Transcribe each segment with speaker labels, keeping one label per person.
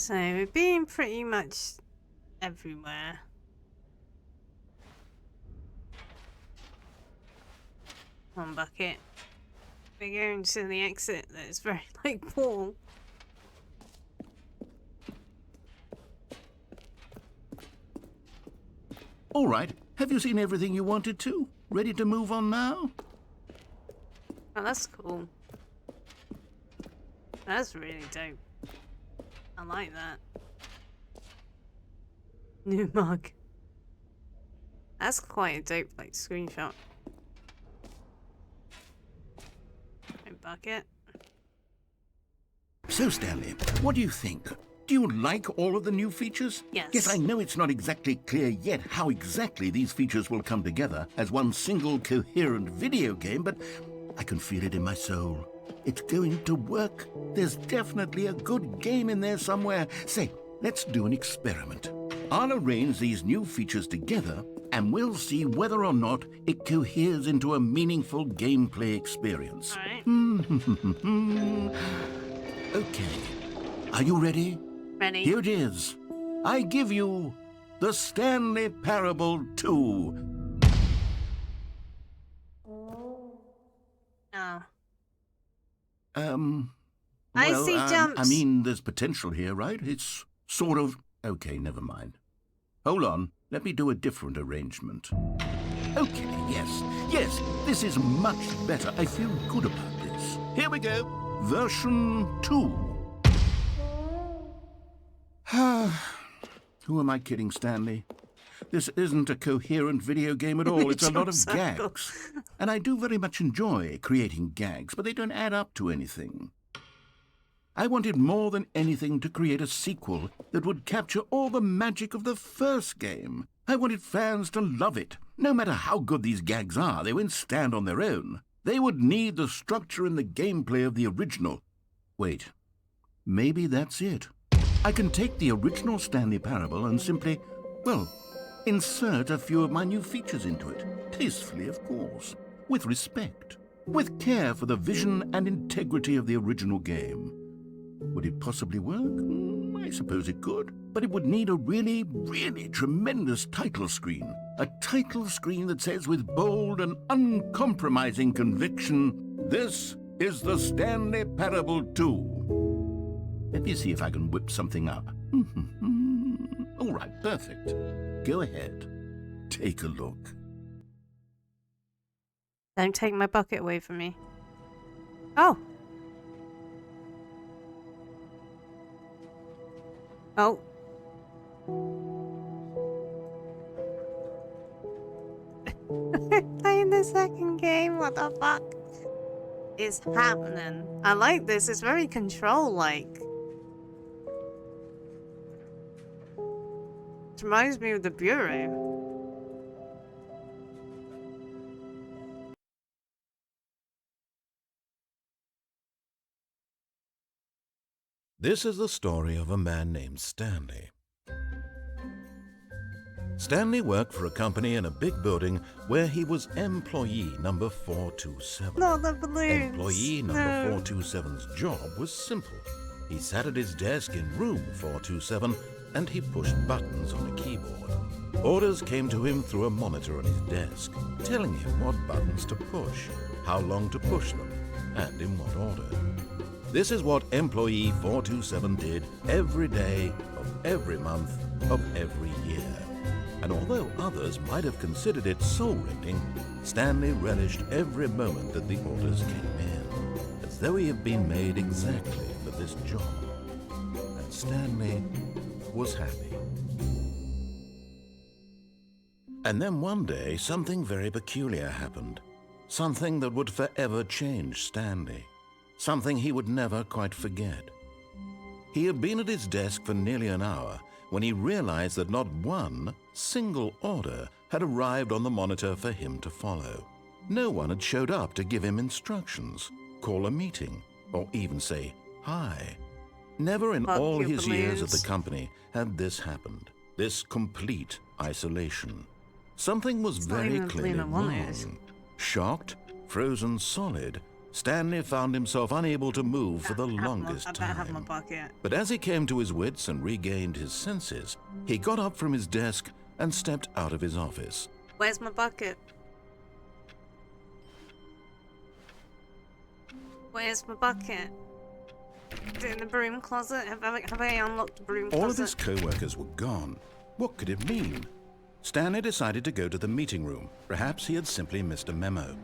Speaker 1: So we've been pretty much everywhere. Come on, Bucket. We're going to the exit that is very like Paul.
Speaker 2: All right. Have you seen everything you wanted to? Ready to move on now?
Speaker 1: Oh, that's cool. That's really dope. I like that. New mug. That's quite a dope, like, screenshot. Right, Bucket.
Speaker 2: So, Stanley, what do you think? Do you like all of the new features?
Speaker 1: Yes.
Speaker 2: Yes, I know it's not exactly clear yet how exactly these features will come together as one single coherent video game, but I can feel it in my soul. It's going to work. There's definitely a good game in there somewhere. Say, let's do an experiment. I'll arrange these new features together, and we'll see whether or not it coheres into a meaningful gameplay experience.
Speaker 1: All right.
Speaker 2: Okay. Are you ready?
Speaker 1: Ready?
Speaker 2: Here it is. I give you the Stanley Parable 2.
Speaker 1: Oh.
Speaker 2: I
Speaker 1: see jumps.
Speaker 2: I mean, there's potential here, right? It's sort of... Okay, never mind. Hold on. Let me do a different arrangement. Okay, yes, this is much better. I feel good about this. Here we go. Version 2. Who am I kidding, Stanley? This isn't a coherent video game at all. It's a lot of gags. And I do very much enjoy creating gags, but they don't add up to anything. I wanted more than anything to create a sequel that would capture all the magic of the first game. I wanted fans to love it. No matter how good these gags are, they won't stand on their own. They would need the structure and the gameplay of the original. Wait, maybe that's it. I can take the original Stanley Parable and simply, well, insert a few of my new features into it. Tastefully, of course. With respect. With care for the vision and integrity of the original game. Would it possibly work? I suppose it could. But it would need a really, really tremendous title screen. A title screen that says with bold and uncompromising conviction, "This is the Stanley Parable 2. Let me see if I can whip something up. All right, perfect. Go ahead. Take a look.
Speaker 1: Don't take my bucket away from me. Oh. Oh. Playing the second game. What the fuck is happening? I like this. It's very control-like. It reminds me of the Bureau.
Speaker 3: This is the story of a man named Stanley. Stanley worked for a company in a big building where he was employee number 427.
Speaker 1: Not the balloons.
Speaker 3: Employee number 427's job was simple. He sat at his desk in room 427 and he pushed buttons on a keyboard. Orders came to him through a monitor on his desk, telling him what buttons to push, how long to push them, and in what order. This is what employee 427 did every day of every month of every year. And although others might have considered it soul-rending, Stanley relished every moment that the orders came in, as though he had been made exactly for this job. And Stanley was happy. And then one day, something very peculiar happened. Something that would forever change Stanley. Something he would never quite forget. He had been at his desk for nearly an hour when he realized that not one single order had arrived on the monitor for him to follow. No one had showed up to give him instructions, call a meeting, or even say hi. Never in all his years at the company had this happened, this complete isolation. Something was very clearly wrong. Shocked, frozen solid, Stanley found himself unable to move for the
Speaker 1: I
Speaker 3: longest
Speaker 1: better have my
Speaker 3: time.
Speaker 1: bucket.
Speaker 3: But as he came to his wits and regained his senses, he got up from his desk and stepped out of his office.
Speaker 1: Where's my bucket? Where's my bucket? Is it in the broom closet? Have I unlocked the broom closet?
Speaker 3: All of his co-workers were gone. What could it mean? Stanley decided to go to the meeting room. Perhaps he had simply missed a memo.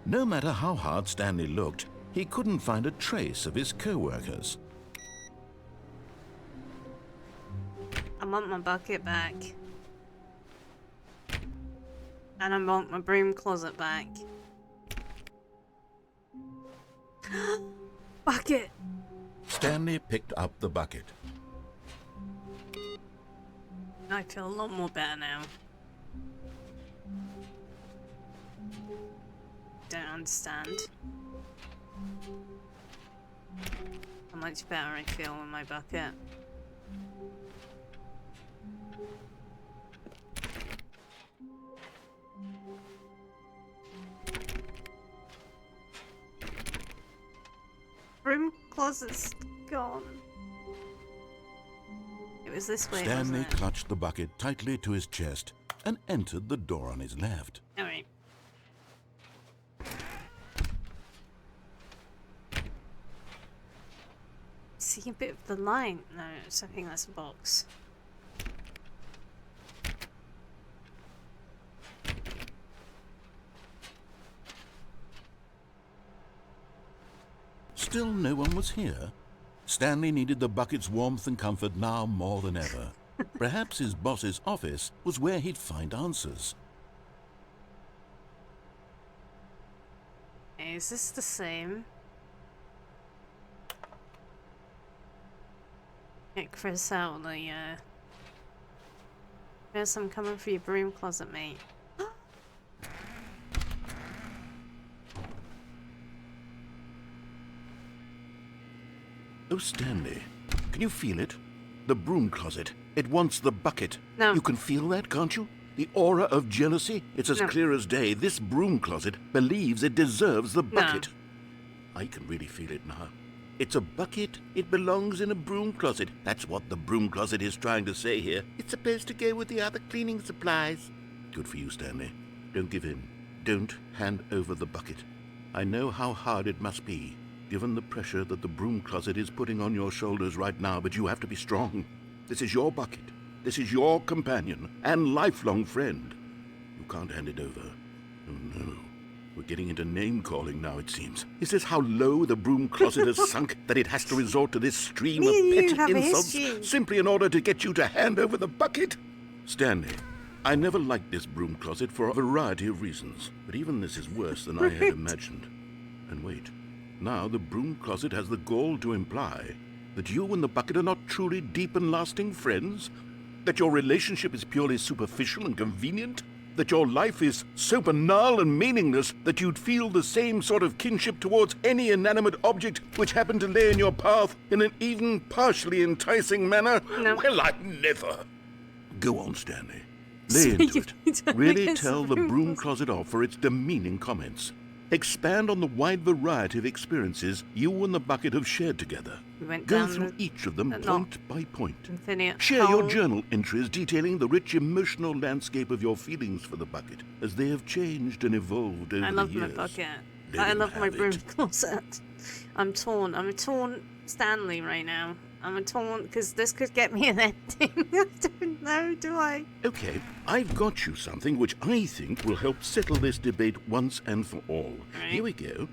Speaker 3: No matter how hard Stanley looked, he couldn't find a trace of his co-workers.
Speaker 1: I want my bucket back. And I want my broom closet back. Bucket!
Speaker 3: Stanley picked up the bucket.
Speaker 1: I feel a lot more better now. Don't understand. How much better I feel with my bucket. Broom closet's gone. It was this way,
Speaker 3: Stanley
Speaker 1: wasn't it?
Speaker 3: clutched the bucket tightly to his chest and entered the door on his left.
Speaker 1: Alright. See a bit of the line. No, I think that's a box.
Speaker 3: Still no one was here. Stanley needed the bucket's warmth and comfort now more than ever. Perhaps his boss's office was where he'd find answers.
Speaker 1: Is this the same? Get Chris out the, Chris, I'm coming for your broom closet, mate.
Speaker 2: Oh, Stanley, can you feel it? The broom closet. It wants the bucket.
Speaker 1: No.
Speaker 2: You can feel that, can't you? The aura of jealousy? It's as
Speaker 1: No.
Speaker 2: clear as day. This broom closet believes it deserves the bucket. I can really feel it now. It's a bucket. It belongs in a broom closet. That's what the broom closet is trying to say here. It's supposed to go with the other cleaning supplies. Good for you, Stanley. Don't give in. Don't hand over the bucket. I know how hard it must be, given the pressure that the broom closet is putting on your shoulders right now, but you have to be strong. This is your bucket. This is your companion and lifelong friend. You can't hand it over. Oh, no. We're getting into name-calling now, it seems. Is this how low the broom closet has sunk, that it has to resort to this stream
Speaker 1: Me and
Speaker 2: of
Speaker 1: you
Speaker 2: petty
Speaker 1: have a
Speaker 2: insults
Speaker 1: history.
Speaker 2: simply in order to get you to hand over the bucket? Stanley, I never liked this broom closet for a variety of reasons, but even this is worse than I had
Speaker 1: Right.
Speaker 2: imagined. And wait, now the broom closet has the gall to imply that you and the bucket are not truly deep and lasting friends? That your relationship is purely superficial and convenient? That your life is so banal and meaningless that you'd feel the same sort of kinship towards any inanimate object which happened to lay in your path in an even partially enticing manner?
Speaker 1: No.
Speaker 2: Well, I never. Go on, Stanley.
Speaker 1: So
Speaker 2: Lay into
Speaker 1: you
Speaker 2: it.
Speaker 1: don't
Speaker 2: Really
Speaker 1: like
Speaker 2: tell
Speaker 1: this
Speaker 2: the
Speaker 1: broom
Speaker 2: broom closet off for its demeaning comments. Expand on the wide variety of experiences you and the bucket have shared together.
Speaker 1: We went
Speaker 2: Go
Speaker 1: down
Speaker 2: through
Speaker 1: the
Speaker 2: each of them
Speaker 1: the
Speaker 2: point by point.
Speaker 1: infinite
Speaker 2: Share your
Speaker 1: hole.
Speaker 2: journal entries detailing the rich emotional landscape of your feelings for the bucket as they have changed and evolved over
Speaker 1: I
Speaker 2: the
Speaker 1: love my
Speaker 2: years.
Speaker 1: bucket.
Speaker 2: Let
Speaker 1: I
Speaker 2: him
Speaker 1: love my
Speaker 2: have
Speaker 1: broom
Speaker 2: it.
Speaker 1: closet. I'm torn. I'm a torn Stanley right now. I'm a torn because this could get me an ending. I don't know, do I?
Speaker 2: Okay, I've got you something which I think will help settle this debate once and for all.
Speaker 1: Right.
Speaker 2: Here we go.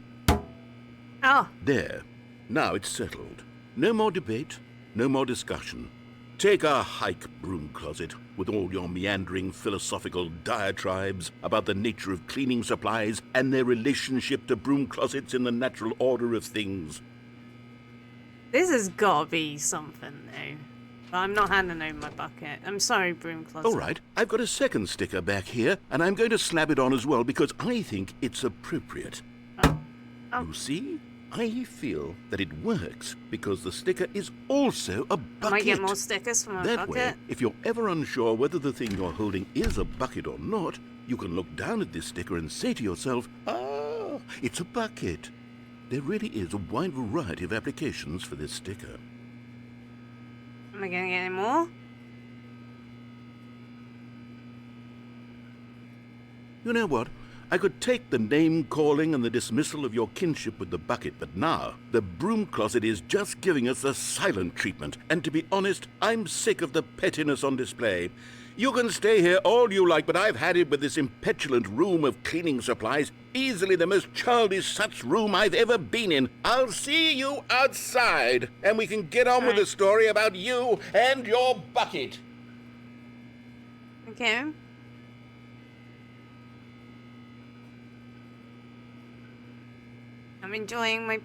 Speaker 1: Oh,
Speaker 2: There. Now it's settled. No more debate, no more discussion. Take a hike, broom closet, with all your meandering philosophical diatribes about the nature of cleaning supplies and their relationship to broom closets in the natural order of things.
Speaker 1: this has gotta be something though. But I'm not handing over my bucket. I'm sorry, broom closet.
Speaker 2: All right, I've got a second sticker back here, and I'm going to slap it on as well because I think it's appropriate.
Speaker 1: Oh.
Speaker 2: You see? I feel that it works because the sticker is also a
Speaker 1: I
Speaker 2: bucket.
Speaker 1: might get more stickers for my
Speaker 2: That way,
Speaker 1: bucket.
Speaker 2: if you're ever unsure whether the thing you're holding is a bucket or not, you can look down at this sticker and say to yourself, ah, it's a bucket. There really is a wide variety of applications for this sticker.
Speaker 1: Am I gonna get any more?
Speaker 2: You know what? I could take the name-calling and the dismissal of your kinship with the bucket, but now the broom closet is just giving us the silent treatment. And to be honest, I'm sick of the pettiness on display. You can stay here all you like, but I've had it with this impetulant room of cleaning supplies. Easily the most childish such room I've ever been in. I'll see you outside, and we can get on with the story about you and your bucket.
Speaker 1: Okay. I'm enjoying my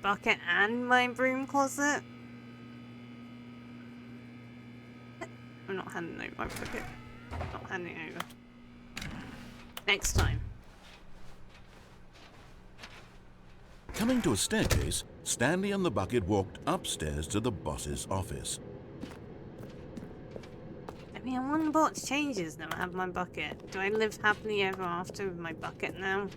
Speaker 1: bucket and my broom closet. I'm not handing over my bucket. Not handing over. Next time.
Speaker 3: Coming to a staircase, Stanley and the bucket walked upstairs to the boss's office.
Speaker 1: I mean, I wonder what changes now I have my bucket. Do I live happily ever after with my bucket now?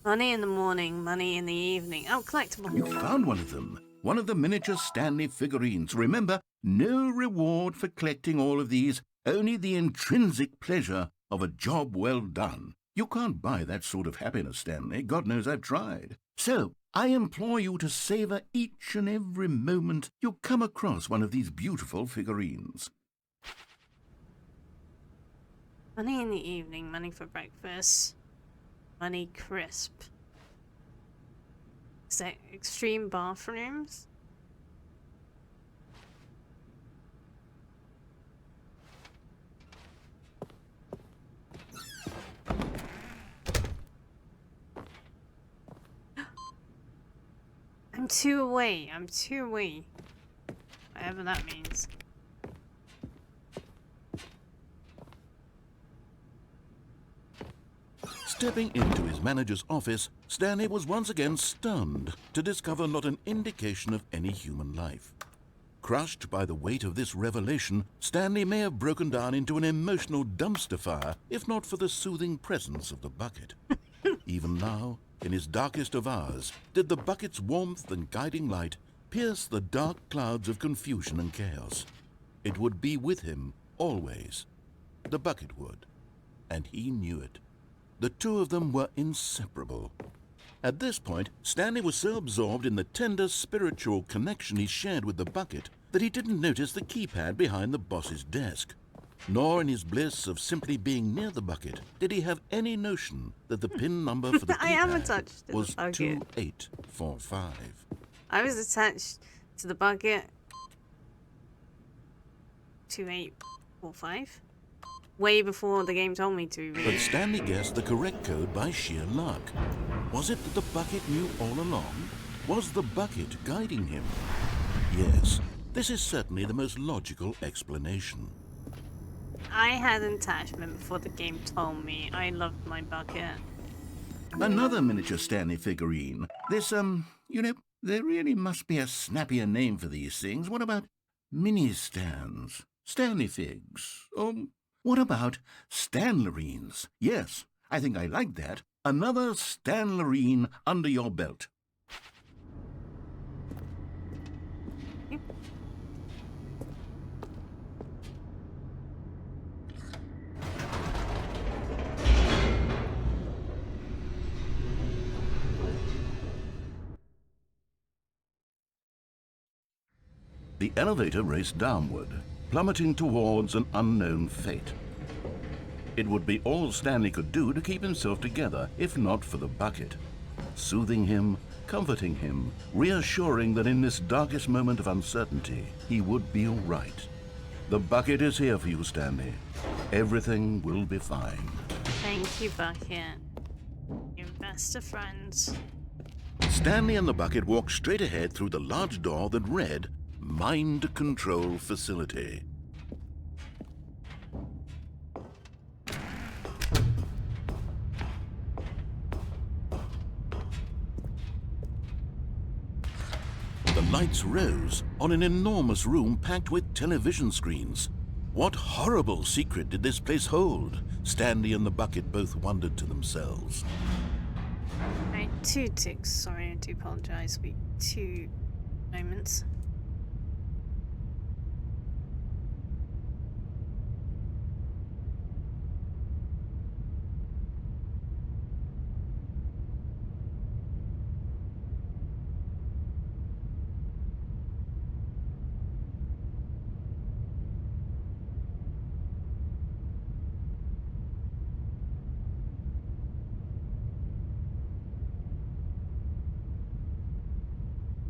Speaker 1: Money in the morning, money in the evening. Oh, collectible.
Speaker 2: You found one of them. One of the miniature Stanley figurines. Remember, no reward for collecting all of these, only the intrinsic pleasure of a job well done. You can't buy that sort of happiness, Stanley. God knows I've tried. So, I implore you to savor each and every moment you come across one of these beautiful figurines.
Speaker 1: Money in the evening, money for breakfast. Money crisp. Is that extreme bathrooms? I'm two away. I'm two away. Whatever that means.
Speaker 3: Stepping into his manager's office, Stanley was once again stunned to discover not an indication of any human life. Crushed by the weight of this revelation, Stanley may have broken down into an emotional dumpster fire if not for the soothing presence of the bucket. Even now, in his darkest of hours, did the bucket's warmth and guiding light pierce the dark clouds of confusion and chaos. It would be with him always. The bucket would, and he knew it. The two of them were inseparable. At this point, Stanley was so absorbed in the tender spiritual connection he shared with the bucket that he didn't notice the keypad behind the boss's desk. Nor in his bliss of simply being near the bucket did he have any notion that the PIN number for the keypad was 2845.
Speaker 1: I was attached to the bucket. 2845. Way before the game told me to. Really.
Speaker 3: But Stanley guessed the correct code by sheer luck. Was it that the bucket knew all along? Was the bucket guiding him? Yes, this is certainly the most logical explanation.
Speaker 1: I had an attachment before the game told me. I loved my bucket.
Speaker 2: Another miniature Stanley figurine. This, you know, there really must be a snappier name for these things. What about mini-stands? Stanley figs? Or what about Stanlerines? Yes, I think I like that. Another Stanlerine under your belt. The elevator raced downward, plummeting towards an unknown fate. It would be all Stanley could do to keep himself together, if not for the bucket. Soothing him, comforting him, reassuring that in this darkest moment of uncertainty, he would be all right. The bucket is here for you, Stanley. Everything will be fine.
Speaker 1: Thank you, Bucket. You're best of friends.
Speaker 3: Stanley and the bucket walked straight ahead through the large door that read, Mind Control Facility. The lights rose on an enormous room packed with television screens. What horrible secret did this place hold? Stanley and the bucket both wondered to themselves.
Speaker 1: Right, 2 ticks. Sorry, I do apologise. Wait 2 moments.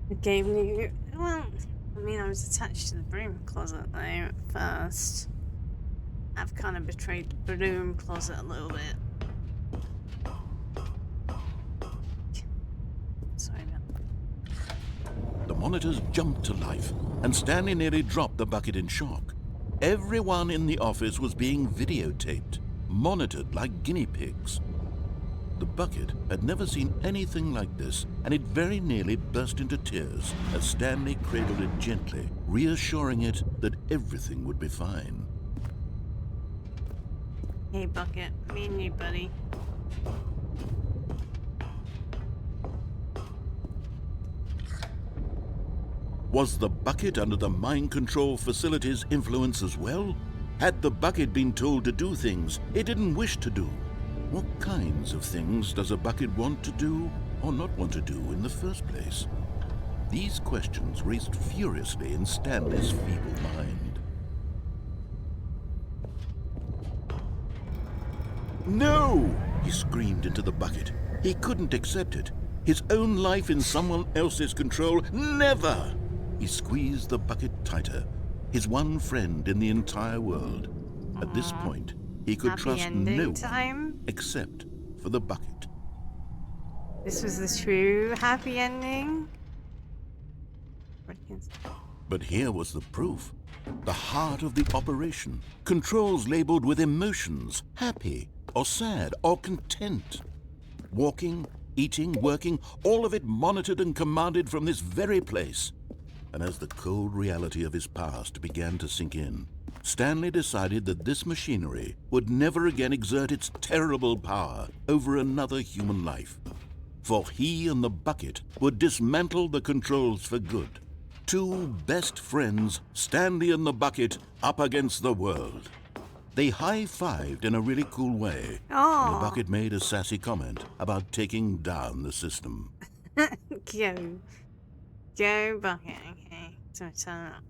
Speaker 1: It gave me, well, I mean, I was attached to the broom closet though at first. I've kind of betrayed the broom closet a little bit. Sorry about that.
Speaker 3: The monitors jumped to life, and Stanley nearly dropped the bucket in shock. Everyone in the office was being videotaped, monitored like guinea pigs. The bucket had never seen anything like this, and it very nearly burst into tears as Stanley cradled it gently, reassuring it that everything would be fine.
Speaker 1: Hey, Bucket. Me and you, buddy.
Speaker 3: Was the bucket under the mind control facility's influence as well? Had the bucket been told to do things it didn't wish to do? What kinds of things does a bucket want to do or not want to do in the first place? These questions raced furiously in Stanley's feeble mind. No! He screamed into the bucket. He couldn't accept it. His own life in someone else's control, never! He squeezed the bucket tighter, his one friend in the entire world. At this point, he could
Speaker 1: Happy
Speaker 3: trust
Speaker 1: ending
Speaker 3: no
Speaker 1: time.
Speaker 3: one except for the bucket.
Speaker 1: This was the true happy ending.
Speaker 3: But here was the proof. The heart of the operation. Controls labeled with emotions, happy or sad or content. Walking, eating, working, all of it monitored and commanded from this very place. And as the cold reality of his past began to sink in, Stanley decided that this machinery would never again exert its terrible power over another human life. For he and the bucket would dismantle the controls for good. 2 best friends, Stanley and the bucket, up against the world. They high-fived in a really cool way.
Speaker 1: Oh.
Speaker 3: And the bucket made a sassy comment about taking down the system.
Speaker 1: Go. Go, Bucket. Okay. So turn up.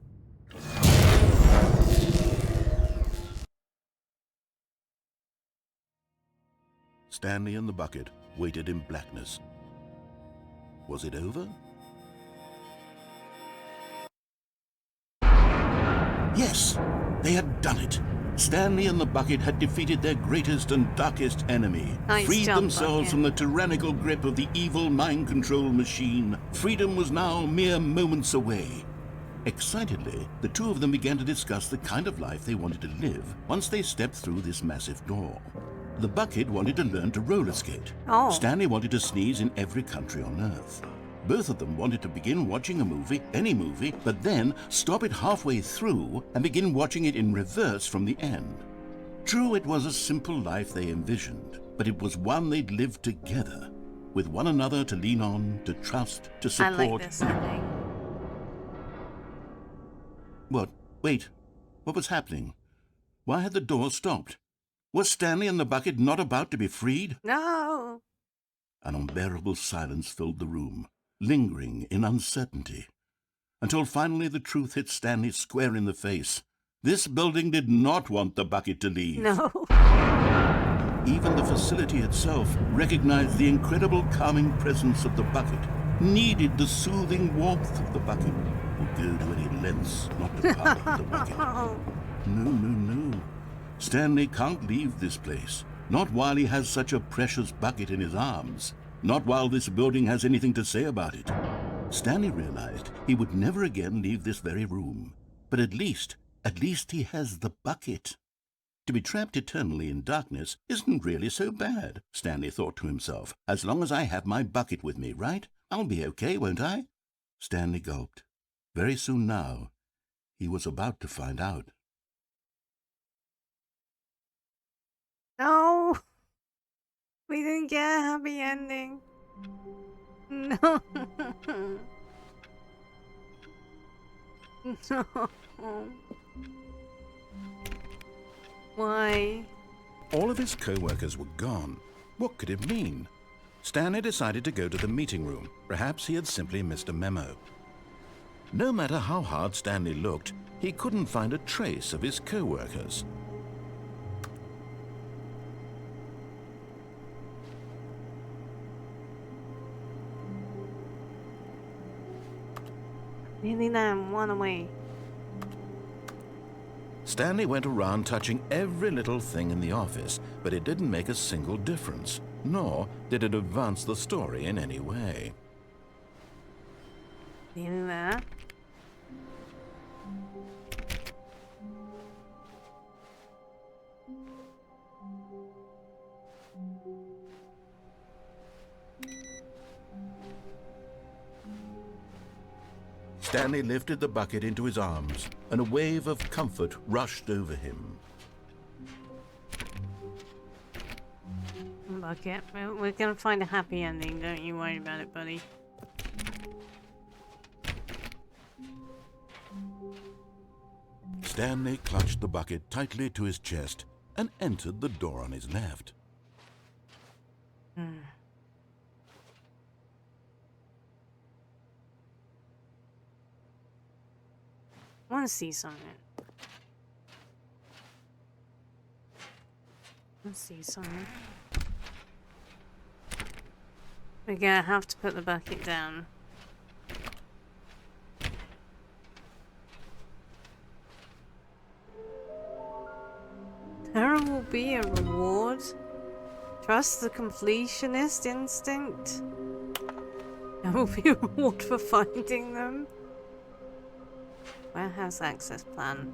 Speaker 3: Stanley and the bucket waited in blackness. Was it over? Yes, they had done it. Stanley and the bucket had defeated their greatest and darkest enemy,
Speaker 1: Nice
Speaker 3: freed
Speaker 1: job,
Speaker 3: themselves
Speaker 1: Bucket.
Speaker 3: from the tyrannical grip of the evil mind control machine. Freedom was now mere moments away. Excitedly, the 2 of them began to discuss the kind of life they wanted to live once they stepped through this massive door. The bucket wanted to learn to roller skate.
Speaker 1: Oh.
Speaker 3: Stanley wanted to sneeze in every country on Earth. Both of them wanted to begin watching a movie, any movie, but then stop it halfway through and begin watching it in reverse from the end. True, it was a simple life they envisioned, but it was one they'd lived together, with one another to lean on, to trust, to
Speaker 1: I
Speaker 3: support.
Speaker 1: like this ending.
Speaker 3: What? Wait. What was happening? Why had the door stopped? Was Stanley and the bucket not about to be freed?
Speaker 1: No.
Speaker 3: An unbearable silence filled the room, lingering in uncertainty, until finally the truth hit Stanley square in the face. This building did not want the bucket to leave.
Speaker 1: No.
Speaker 3: Even the facility itself recognized the incredible calming presence of the bucket, needed the soothing warmth of the bucket, would go to any lengths not to part with the bucket.
Speaker 1: Oh.
Speaker 3: No. Stanley can't leave this place. Not while he has such a precious bucket in his arms. Not while this building has anything to say about it. Stanley realized he would never again leave this very room. But at least he has the bucket. To be trapped eternally in darkness isn't really so bad, Stanley thought to himself. As long as I have my bucket with me, right? I'll be okay, won't I?
Speaker 2: Stanley gulped. Very soon now, he was about to find out.
Speaker 1: No! We didn't get a happy ending. No. No. Why?
Speaker 3: All of his co-workers were gone. What could it mean? Stanley decided to go to the meeting room. Perhaps he had simply missed a memo. No matter how hard Stanley looked, he couldn't find a trace of his co-workers.
Speaker 1: Nearly them, one away.
Speaker 3: Stanley went around touching every little thing in the office, but it didn't make a single difference, nor did it advance the story in any way.
Speaker 1: Nearly there.
Speaker 2: Stanley lifted the bucket into his arms, and a wave of comfort rushed over him.
Speaker 1: Bucket. We're gonna find a happy ending, don't you worry about it, buddy.
Speaker 3: Stanley clutched the bucket tightly to his chest and entered the door on his left.
Speaker 1: I want to see something. Let's see something. We're gonna have to put the bucket down. There will be a reward. Trust the completionist instinct. There will be a reward for finding them. Warehouse access plan.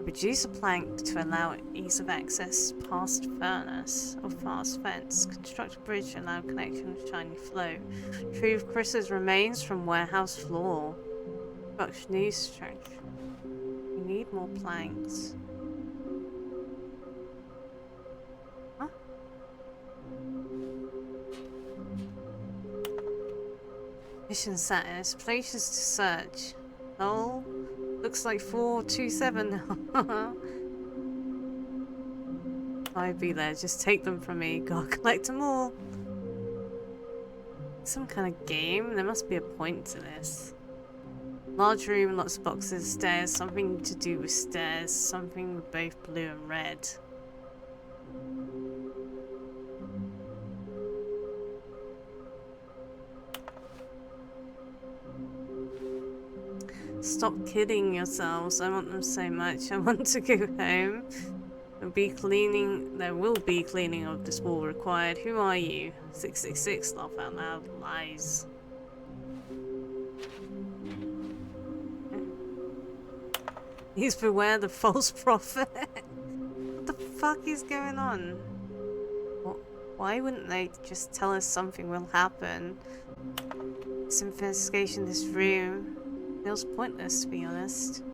Speaker 1: Reduce a plank to allow ease of access past furnace or past fence. Construct a bridge to allow connection with shiny flow. Retrieve Chris's remains from warehouse floor. Construct new structure. We need more planks. Huh? Mission status. Places to search. Oh. Looks like 427. I'd be there. Just take them from me. Gotta collect them all. Some kind of game. There must be a point to this. Large room, lots of boxes, stairs. Something to do with stairs. Something with both blue and red. Stop kidding yourselves. I want them so much. I want to go home. There will be cleaning of this wall required. Who are you? 666. Laugh out loud. Lies. Please beware the false prophet. What the fuck is going on? Why wouldn't they just tell us something will happen? This investigation, this room. Feels pointless, to be honest.